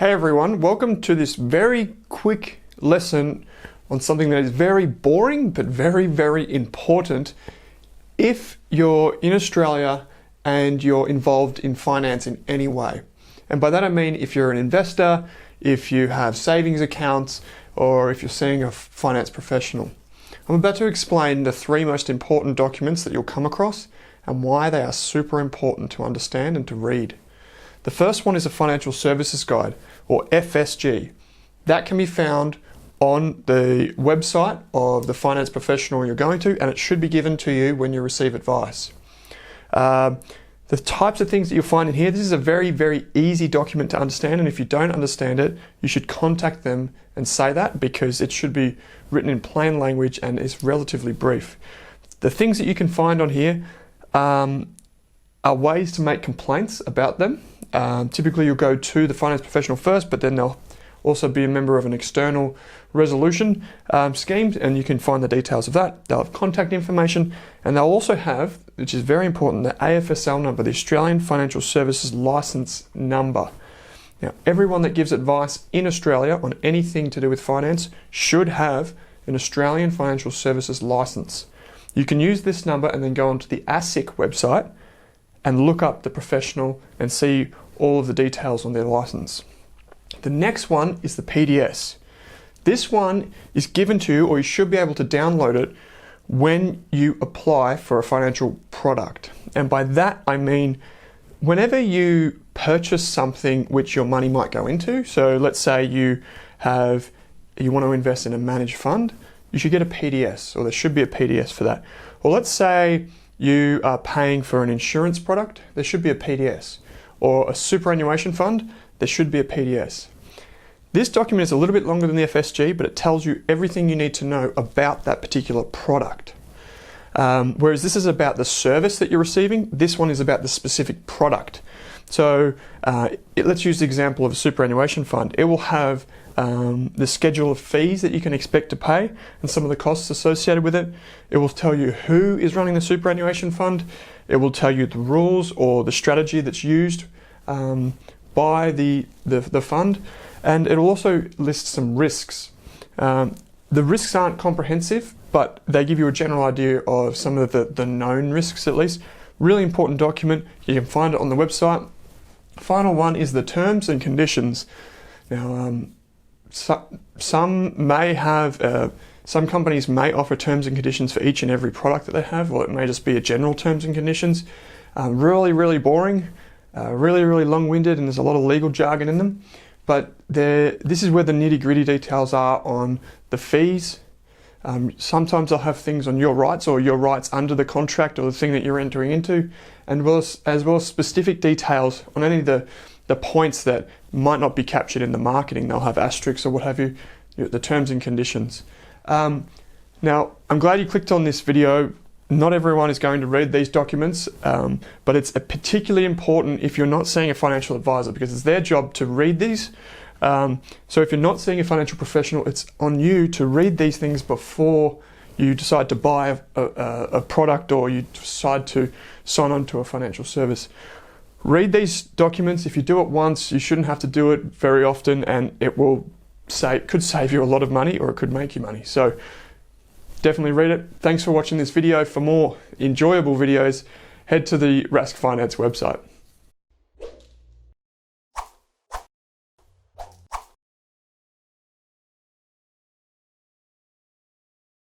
Hey everyone, welcome to this very quick lesson on something that is very boring but very, very important if you're in Australia and you're involved in finance in any way. And by that I mean if you're an investor, if you have savings accounts, or if you're seeing a finance professional. I'm about to explain the three most important documents that you'll come across and why they are super important to understand and to read. The first one is a Financial Services Guide, or FSG. That can be found on the website of the finance professional you're going to, and it should be given to you when you receive advice. The types of things that you'll find in here, this is a very, very easy document to understand, and if you don't understand it, you should contact them and say that, because it should be written in plain language and is relatively brief. The things that you can find on here are ways to make complaints about them. Typically you'll go to the finance professional first, but then they'll also be a member of an external resolution scheme, and you can find the details of that. They'll have contact information, and they'll also have, which is very important, the AFSL number, the Australian Financial Services Licence number. Now, everyone that gives advice in Australia on anything to do with finance should have an Australian Financial Services Licence. You can use this number and then go onto the ASIC website and look up the professional and see all of the details on their license. The next one is the PDS. This one is given to you, or you should be able to download it when you apply for a financial product. And by that I mean whenever you purchase something which your money might go into, so let's say you want to invest in a managed fund, you should get a PDS, or there should be a PDS for that. Or let's say you are paying for an insurance product, there should be a PDS. Or a superannuation fund, there should be a PDS. This document is a little bit longer than the FSG, but it tells you everything you need to know about that particular product. Whereas this is about the service that you're receiving, this one is about the specific product. So let's use the example of a superannuation fund. It will have the schedule of fees that you can expect to pay and some of the costs associated with it. It will tell you who is running the superannuation fund. It will tell you the rules or the strategy that's used by the fund, and it will also list some risks. The risks aren't comprehensive, but they give you a general idea of some of the known risks at least. Really important document. You can find it on the website. Final one is the terms and conditions. Now, some companies may offer terms and conditions for each and every product that they have, or it may just be a general terms and conditions. Really, really boring, really, really long-winded, and there's a lot of legal jargon in them. But this is where the nitty-gritty details are on the fees. Sometimes they'll have things on your rights or your rights under the contract or the thing that you're entering into, and as well as specific details on any of the points that might not be captured in the marketing. They'll have asterisks or what have you, the terms and conditions. Now, I'm glad you clicked on this video. Not everyone is going to read these documents, but it's particularly important if you're not seeing a financial advisor, because it's their job to read these. So if you're not seeing a financial professional, it's on you to read these things before you decide to buy a product or you decide to sign on to a financial service. Read these documents. If you do it once, you shouldn't have to do it very often, and it could save you a lot of money, or it could make you money. So definitely read it. Thanks for watching this video. For more enjoyable videos, head to the Rask Finance website.